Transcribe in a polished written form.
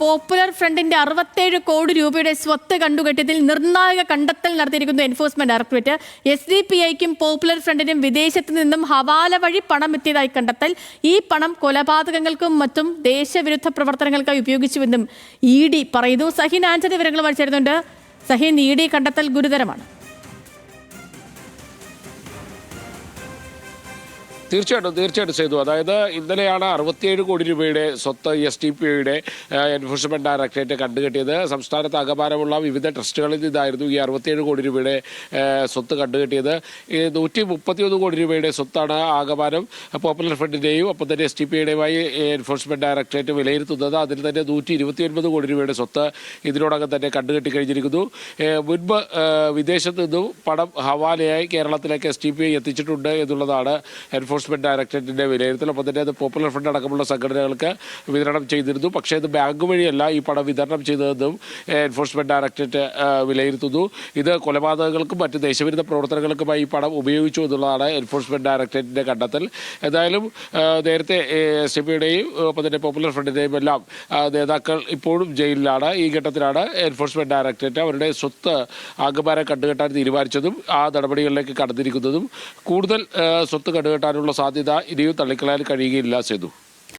Popular ഫ്രണ്ടിന്റെ 67 കോടി രൂപയുടെ സ്വത്ത് കണ്ടുകെട്ടിയതിൽ നിർണായക കണ്ടെത്തൽ നടത്തിയിരിക്കുന്നു എൻഫോഴ്സ്മെന്റ് ഡയറക്ടറേറ്റ്. SDPIക്കും പോപ്പുലർ ഫ്രണ്ടിനും വിദേശത്ത് നിന്നും ഹവാല വഴി പണം എത്തിയതായി കണ്ടെത്തൽ. ഈ പണം കൊലപാതകങ്ങൾക്കും മറ്റും ദേശവിരുദ്ധ പ്രവർത്തനങ്ങൾക്കായി ഉപയോഗിച്ചുവെന്നും ED പറയുന്നു. സഹീൻ ആന്റണി വിവരങ്ങൾ വായിച്ചിരുന്നുണ്ട്. സഹീൻ, ED കണ്ടെത്തൽ ഗുരുതരമാണ്. തീർച്ചയായിട്ടും ചെയ്തു. അതായത് ഇന്നലെയാണ് 67 കോടി രൂപയുടെ സ്വത്ത് SDPIയുടെ എൻഫോഴ്സ്മെന്റ് ഡയറക്ടറേറ്റ് കണ്ടുകെട്ടിയത്. സംസ്ഥാനത്ത് ആകമാനമുള്ള വിവിധ ട്രസ്റ്റുകളിൽ നിന്നായിരുന്നു ഈ 67 കോടി രൂപയുടെ സ്വത്ത് കണ്ടുകെട്ടിയത്. 131 കോടി രൂപയുടെ സ്വത്താണ് ആകമാനം പോപ്പുലർ ഫ്രണ്ടിന്റെയും ഒപ്പം തന്നെ SDPIയുടെയുമായി എൻഫോഴ്സ്മെന്റ് ഡയറക്ടറേറ്റ് വിലയിരുത്തുന്നത്. അതിൽ തന്നെ 129 കോടി രൂപയുടെ സ്വത്ത് ഇതിനോടകം തന്നെ കണ്ടുകെട്ടി കഴിഞ്ഞിരിക്കുന്നു. മുൻപ് വിദേശത്ത് നിന്നും പണം ഹവാലയായി കേരളത്തിലേക്ക് SDPI എത്തിച്ചിട്ടുണ്ട് എന്നുള്ളതാണ് എൻഫോഴ്സ്മെന്റ് ഡയറക്ടറേറ്റിന്റെ വിലയിരുത്തൽ. ഒപ്പം തന്നെ അത് പോപ്പുലർ ഫ്രണ്ട് അടക്കമുള്ള സംഘടനകൾക്ക് വിതരണം ചെയ്തിരുന്നു. പക്ഷേ ഇത് ബാങ്ക് വഴിയല്ല ഈ പണം വിതരണം ചെയ്തതെന്നും എൻഫോഴ്സ്മെന്റ് ഡയറക്ടറേറ്റ് വിലയിരുത്തുന്നു. ഇത് കൊലപാതകങ്ങൾക്കും മറ്റ് ദേശവിരുദ്ധ പ്രവർത്തനങ്ങൾക്കുമായി ഈ പണം ഉപയോഗിച്ചു എന്നുള്ളതാണ് എൻഫോഴ്സ്മെന്റ് ഡയറക്ടറേറ്റിന്റെ കണ്ടെത്തൽ. ഏതായാലും നേരത്തെ SDPIയുടെയും ഒപ്പം തന്നെ പോപ്പുലർ ഫ്രണ്ടിന്റെയും എല്ലാം നേതാക്കൾ ഇപ്പോഴും ജയിലിലാണ്. ഈ ഘട്ടത്തിലാണ് എൻഫോഴ്സ്മെന്റ് ഡയറക്ടറേറ്റ് അവരുടെ സ്വത്ത് ആകമാനം കണ്ടുകെട്ടാൻ തീരുമാനിച്ചതും ആ നടപടികളിലേക്ക് കടന്നിരിക്കുന്നതും. കൂടുതൽ സ്വത്ത് കണ്ടുകെട്ടാനുള്ള സാധ്യത ഇനിയും തള്ളിക്കളയാൻ കഴിയുകയില്ല. സേതു.